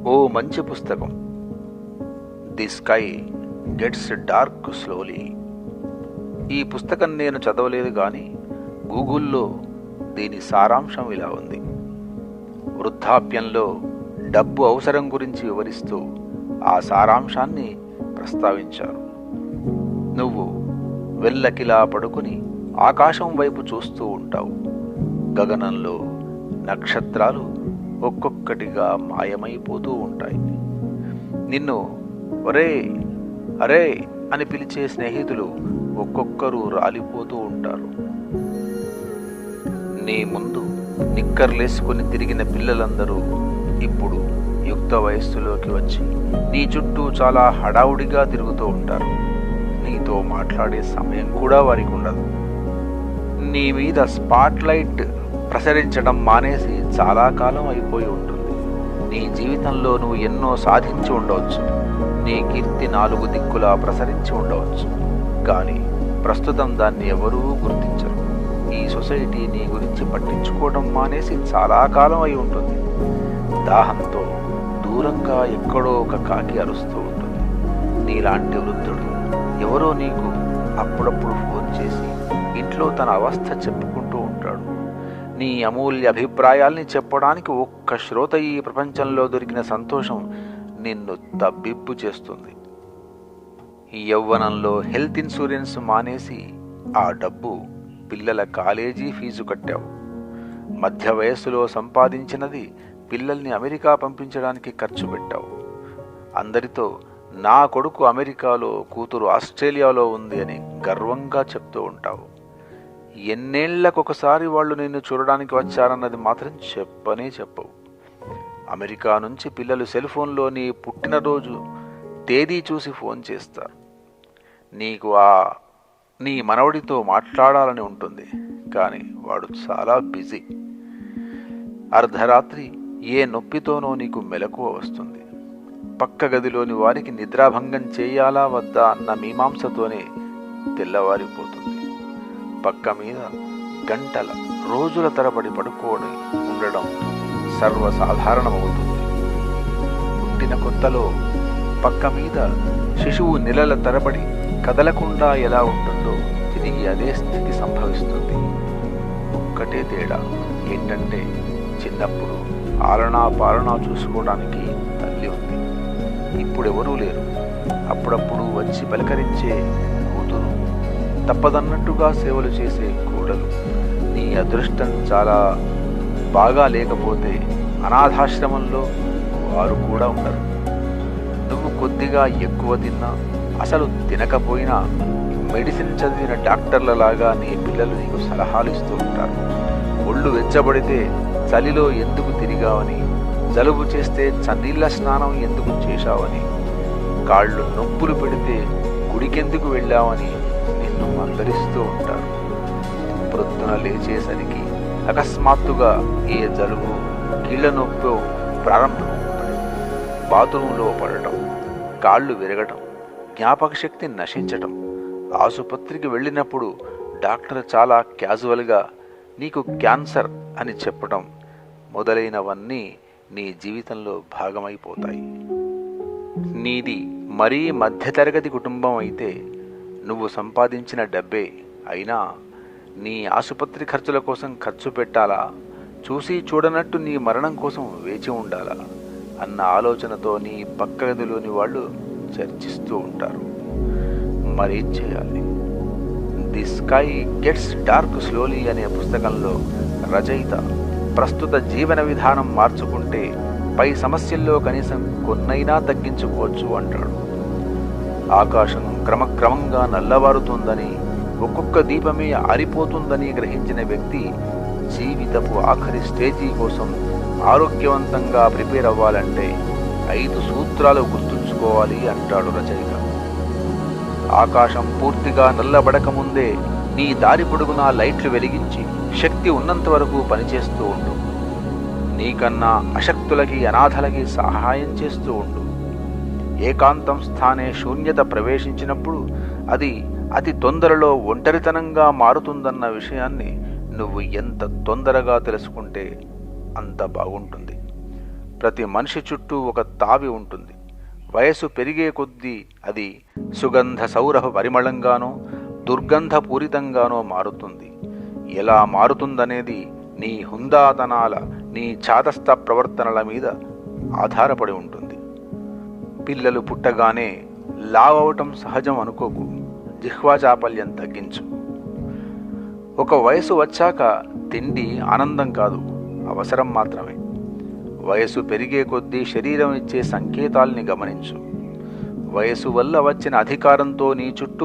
ఓ మంచి పుస్తకం. The sky gets dark slowly. ఈ పుస్తకం నేను చదవలేదు, కానీ గూగుల్లో దీని సారాంశం ఇలా ఉంది. వృద్ధాప్యంలో డబ్బు అవసరం గురించి వివరిస్తూ ఆ సారాంశాన్ని ప్రస్తావించారు. నువ్వు వెల్లకిలా పడుకుని ఆకాశం వైపు చూస్తూ ఉంటావు. గగనంలో నక్షత్రాలు ఒక్కొక్కటిగా మాయమైపోతూ ఉంటాయి. నిన్ను ఒరే అరే అని పిలిచే స్నేహితులు ఒక్కొక్కరు రాలిపోతూ ఉంటారు. నీ ముందు నిక్కర్లేసుకుని తిరిగిన పిల్లలందరూ ఇప్పుడు యుక్త వయస్సులోకి వచ్చి నీ చుట్టూ చాలా హడావుడిగా తిరుగుతూ ఉంటారు. నీతో మాట్లాడే సమయం కూడా వారికి ఉండదు. నీ మీద స్పాట్లైట్ ప్రసరించడం మానేసి చాలా కాలం అయిపోయి ఉంటుంది. నీ జీవితంలో నువ్వు ఎన్నో సాధించి ఉండవచ్చు. నీ కీర్తి 4 దిక్కులా ప్రసరించి ఉండవచ్చు. కానీ ప్రస్తుతం దాన్ని ఎవరూ గుర్తించరు. ఈ సొసైటీ నీ గురించి పట్టించుకోవడం మానేసి చాలా కాలం అయి ఉంటుంది. దాహంతో దూరంగా ఎక్కడో ఒక కాకి అరుస్తూ ఉంటుంది. నీలాంటి వృద్ధుడు ఎవరో నీకు అప్పుడప్పుడు ఫోన్ చేసి ఇంట్లో తన అవస్థ చెప్పుకుంటూ ఉంటాడు. నీ అమూల్య అభిప్రాయాల్ని చెప్పడానికి ఒక్క శ్రోత ఈ ప్రపంచంలో దొరికిన సంతోషం నిన్ను తబ్బిబ్బు చేస్తుంది. ఈ యవ్వనంలో హెల్త్ ఇన్సూరెన్స్ మానేసి ఆ డబ్బు పిల్లల కాలేజీ ఫీజు కట్టావు. మధ్య వయస్సులో సంపాదించినది పిల్లల్ని అమెరికా పంపించడానికి ఖర్చు పెట్టావు. అందరితో నా కొడుకు అమెరికాలో, కూతురు ఆస్ట్రేలియాలో ఉంది అని గర్వంగా చెప్తూ ఉంటావు. ఎన్నేళ్లకొకసారి వాళ్ళు నిన్ను చూడడానికి వచ్చారన్నది మాత్రం చెప్పనే చెప్పవు. అమెరికా నుంచి పిల్లలు సెల్ ఫోన్లో నీ పుట్టినరోజు తేదీ చూసి ఫోన్ చేస్తారు. నీకు నీ మనవడితో మాట్లాడాలని ఉంటుంది, కానీ వాడు చాలా బిజీ. అర్ధరాత్రి ఏ నొప్పితోనో నీకు మెలకువ వస్తుంది. పక్క గదిలోని వారికి నిద్రాభంగం చేయాలా వద్దా అన్న మీమాంసతోనే తెల్లవారిపోతుంది. పక్క మీద గంటల రోజుల తరబడి పడుకోని ఉండడం సర్వసాధారణమవుతుంది. పుట్టిన కొత్తలో పక్క మీద శిశువు నెలల తరబడి కదలకుండా ఎలా ఉంటుందో తిరిగి అదే స్థితి సంభవిస్తుంది. ఒక్కటే తేడా ఏంటంటే, చిన్నప్పుడు ఆలనా పాలనా చూసుకోవడానికి తల్లి ఉంది. ఇప్పుడెవరూ లేరు. అప్పుడప్పుడు వచ్చి పలకరించే కూతురు, తప్పదన్నట్టుగా సేవలు చేసే కోడలు. నీ అదృష్టం చాలా బాగా లేకపోతే అనాథాశ్రమంలో వారు కూడా ఉండరు. నువ్వు కొద్దిగా ఎక్కువ తిన్నా, అసలు తినకపోయినా మెడిసిన్ చదివిన డాక్టర్లలాగా నీ పిల్లలు నీకు సలహాలు ఇస్తూ ఉంటారు. ఒళ్ళు వెచ్చబడితే చలిలో ఎందుకు తిరిగావని, జలుబు చేస్తే చన్నీళ్ళ స్నానం ఎందుకు చేశావని, కాళ్ళు నొప్పులు పెడితే గుడికెందుకు వెళ్ళావని నిన్ను మందలిస్తూ ఉంటారు. ప్రొద్దున లేచేసరికి అకస్మాత్తుగా ఏ జలుబు, కీళ్ల నొప్పో ప్రారంభమవుతాయి. బాత్రూంలో పడటం, కాళ్ళు విరగటం, జ్ఞాపక శక్తి నశించటం, ఆసుపత్రికి వెళ్ళినప్పుడు డాక్టర్ చాలా క్యాజువల్గా నీకు క్యాన్సర్ అని చెప్పడం మొదలైనవన్నీ నీ జీవితంలో భాగమైపోతాయి. నీది మరీ మధ్యతరగతి కుటుంబం అయితే నువ్వు సంపాదించిన డబ్బే అయినా నీ ఆసుపత్రి ఖర్చుల కోసం ఖర్చు పెట్టాలా, చూసి చూడనట్టు నీ మరణం కోసం వేచి ఉండాలా అన్న ఆలోచనతో నీ పక్క గదిలోని వాళ్ళు చర్చిస్తూ ఉంటారు. మరేం చేయాలి? The sky gets dark slowly అనే పుస్తకంలో రచయిత ప్రస్తుత జీవన విధానం మార్చుకుంటే పై సమస్యల్లో కనీసం కొన్నైనా తగ్గించుకోవచ్చు అంటాడు. ఆకాశం క్రమక్రమంగా నల్లవారుతుందని, ఒక్కొక్క దీపమే ఆరిపోతుందని గ్రహించిన వ్యక్తి జీవితపు ఆఖరి స్టేజీ కోసం ఆరోగ్యవంతంగా ప్రిపేర్ అవ్వాలంటే 5 సూత్రాలు గుర్తుంచుకోవాలి అంటాడు రచయిత. ఆకాశం పూర్తిగా నల్లబడకముందే నీ దారి పొడుగునా లైట్లు వెలిగించి శక్తి ఉన్నంత వరకు పనిచేస్తూ ఉండు. నీకన్నా అశక్తులకి, అనాథలకి సహాయం చేస్తూ ఉండు. ఏకాంతం స్థానే శూన్యత ప్రవేశించినప్పుడు అది అతి తొందరలో ఒంటరితనంగా మారుతుందన్న విషయాన్ని నువ్వు ఎంత తొందరగా తెలుసుకుంటే అంత బాగుంటుంది. ప్రతి మనిషి చుట్టూ ఒక తావి ఉంటుంది. వయసు పెరిగే కొద్దీ అది సుగంధ సౌరభ పరిమళంగానో దుర్గంధపూరితంగానో మారుతుంది. ఎలా మారుతుందనేది నీ హుందాతనాల, నీ చాదస్త ప్రవర్తనల మీద ఆధారపడి ఉంటుంది. పిల్లలు పుట్టగానే లావవటం సహజం అనుకోకు. జిహ్వాచాపల్యం తగ్గించు. ఒక వయసు వచ్చాక తిండి ఆనందం కాదు, అవసరం మాత్రమే. వయసు పెరిగే కొద్దీ శరీరం ఇచ్చే సంకేతాల్ని గమనించు. వయసు వల్ల వచ్చిన అధికారంతో నీ చుట్టూ